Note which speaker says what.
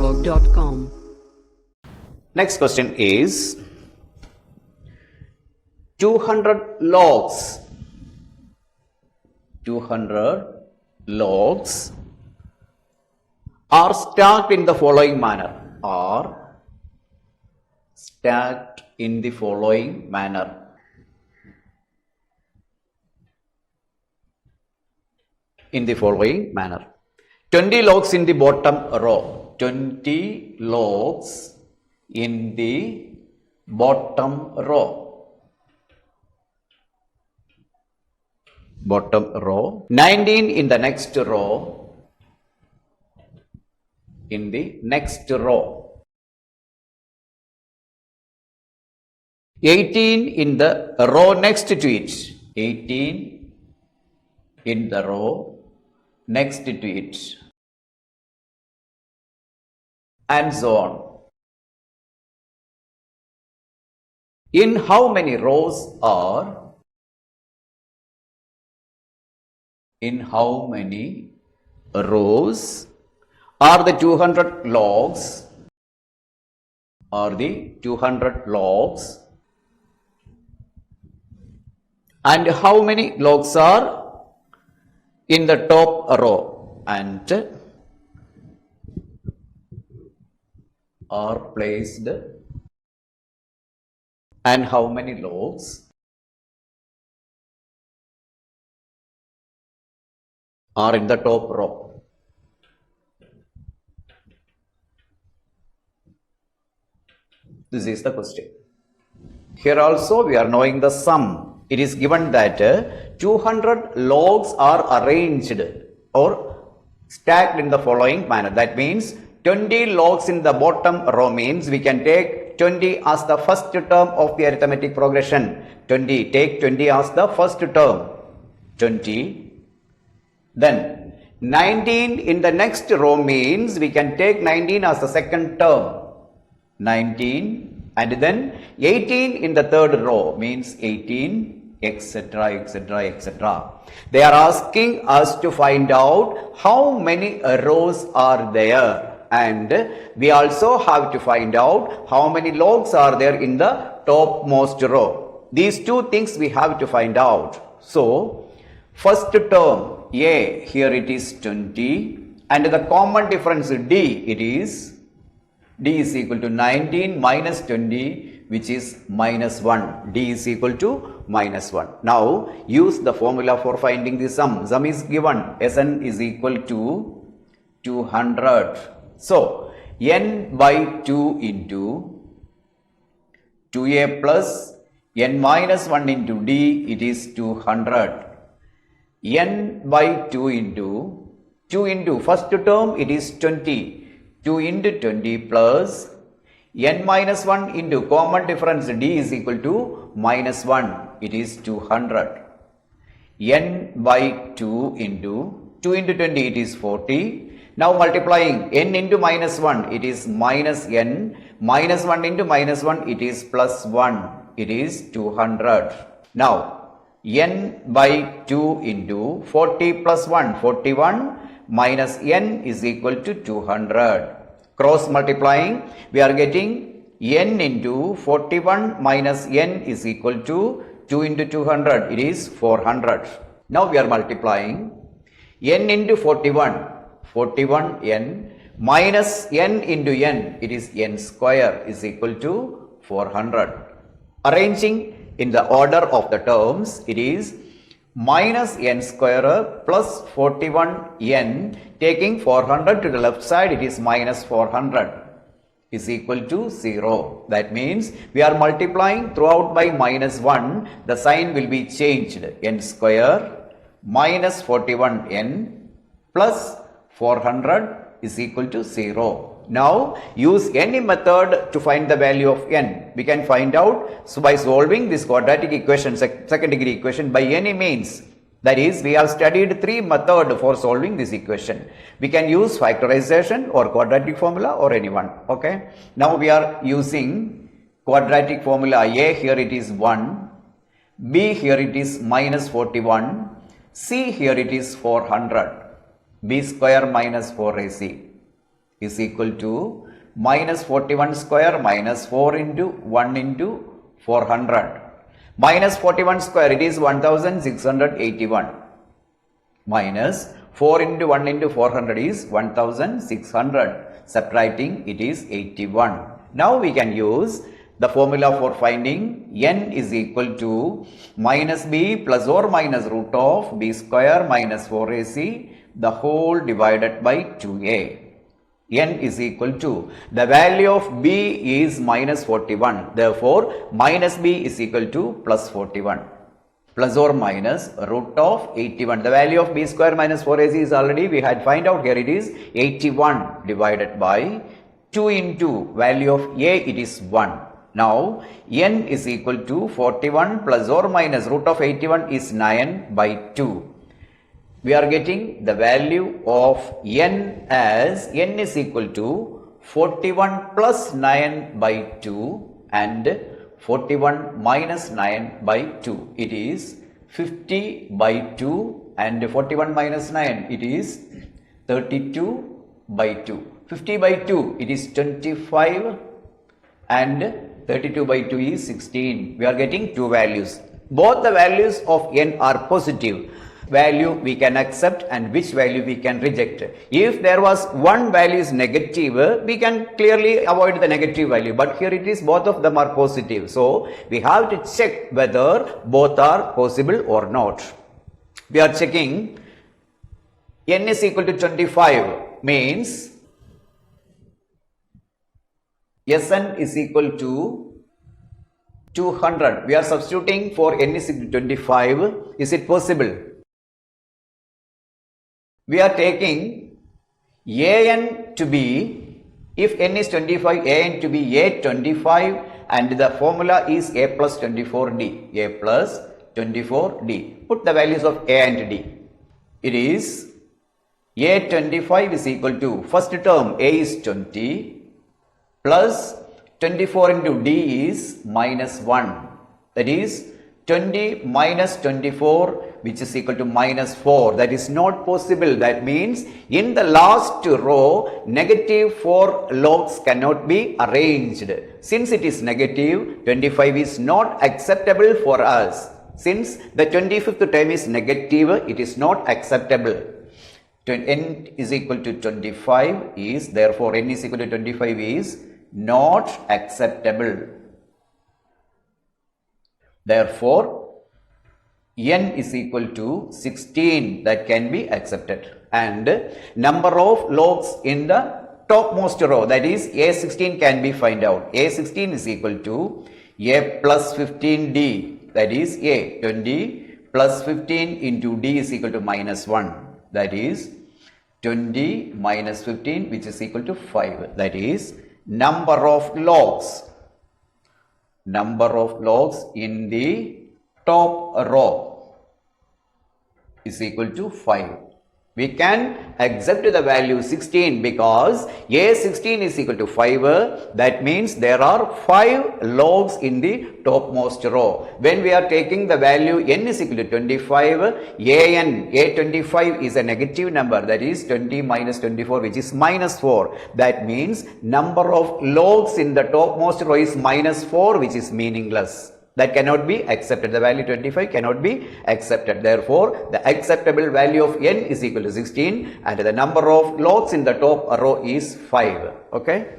Speaker 1: StudyTalk.com.
Speaker 2: Next question is 200 logs. 200 logs are stacked in the following manner. Are stacked in the following manner. In the following manner. 20 logs in the bottom row. 20 logs in the bottom row. Bottom row. 19 in the next row. In the next row. 18 in the row next to it. 18 in the row next to it. And so on. In how many rows are the 200 logs? And how many logs are in the top row and are placed, and how many logs are in the top row? This is the question. Here also we are knowing the sum. It is given that 200 logs are arranged or stacked in the following manner. That means 20 logs in the bottom row means we can take 20 as the first term of the arithmetic progression. 20. Take 20 as the first term. 20. Then 19 in the next row means we can take 19 as the second term. 19. And then 18 in the third row means 18, etc., etc., etc. They are asking us to find out how many rows are there. And we also have to find out how many logs are there in the topmost row. These two things we have to find out. So, first term A, here it is 20, and the common difference D, D is equal to 19 minus 20, which is minus 1. D is equal to minus 1. Now, use the formula for finding the sum. Sum is given. Sn is equal to 200. So, n by 2 into 2a plus n minus 1 into d, it is 200. N by 2 into first term, it is 20. 2 into 20 plus n minus 1 into common difference d is equal to minus 1. It is 200. N by 2 into 20 it is 40. Now multiplying n into minus 1, it is minus n. Minus 1 into minus 1, it is plus 1. It is 200. Now n by 2 into 40 plus 1, 41 minus n is equal to 200. Cross multiplying, we are getting n into 41 minus n is equal to 2 into 200, it is 400. Now we are multiplying n into 41 n minus n into n, it is n square is equal to 400. Arranging in the order of the terms, it is minus n square plus 41n, taking 400 to the left side, it is minus 400 is equal to 0. That means we are multiplying throughout by minus 1, the sign will be changed. N square minus 41n plus 400 is equal to 0. Now use any method to find the value of n. We can find out by solving this quadratic equation, second degree equation by any means. That is, we have studied 3 methods for solving this equation. We can use factorization or quadratic formula or any one. Okay. Now we are using quadratic formula. A, here it is 1. B, here it is minus 41. C, here it is 400. B square minus 4ac. is equal to minus 41 square minus 4 into 1 into 400. Minus 41 square, it is 1681. Minus 4 into 1 into 400 is 1600. Subtracting, it is 81. Now we can use the formula for finding n is equal to minus b plus or minus root of b square minus 4ac the whole divided by 2a. N is equal to, the value of b is minus 41. Therefore, minus b is equal to plus 41. Plus or minus root of 81. The value of b square minus 4ac is already, we had find out, here it is 81 divided by 2 into value of a, it is 1. Now, n is equal to 41 plus or minus root of 81 is 9 by 2. We are getting the value of n as n is equal to 41 plus 9 by 2 and 41 minus 9 by 2. It is 50 by 2 and 41 minus 9, it is 32 by 2. 50 by 2, it is 25 and 32 by 2 is 16. We are getting two values. Both the values of n are positive. Value we can accept and which value we can reject. If there was one value is negative, we can clearly avoid the negative value. But here it is both of them are positive. So we have to check whether both are possible or not. We are checking n is equal to 25 means Sn is equal to 200. We are substituting for n is equal to 25. Is it possible? We are taking an to be, if n is 25, an to be a25 and the formula is a plus 24d. A plus 24d. Put the values of a and d. It is a25 is equal to, first term a is 20 plus 24 into d is minus 1. That is 20 minus 24 which is equal to minus 4. That is not possible. That means in the last row negative 4 logs cannot be arranged. Since it is negative, 25 is not acceptable for us. Since the 25th term is negative, it is not acceptable. N is equal to 25 is, therefore n is equal to 25 is not acceptable. Therefore, n is equal to 16, that can be accepted. And number of logs in the topmost row, that is a16 can be find out. A16 is equal to a plus 15d, that is a 20 plus 15 into d is equal to minus 1, that is 20 minus 15 which is equal to 5, that is number of logs in the top row is equal to 5. We can accept the value 16 because a16 is equal to 5. That means there are 5 logs in the topmost row. When we are taking the value n is equal to 25, a25 is a negative number, that is 20 minus 24 which is minus 4. That means number of logs in the topmost row is minus 4 which is meaningless. That cannot be accepted. The value 25 cannot be accepted. Therefore, the acceptable value of n is equal to 16 and the number of logs in the top row is 5. Okay.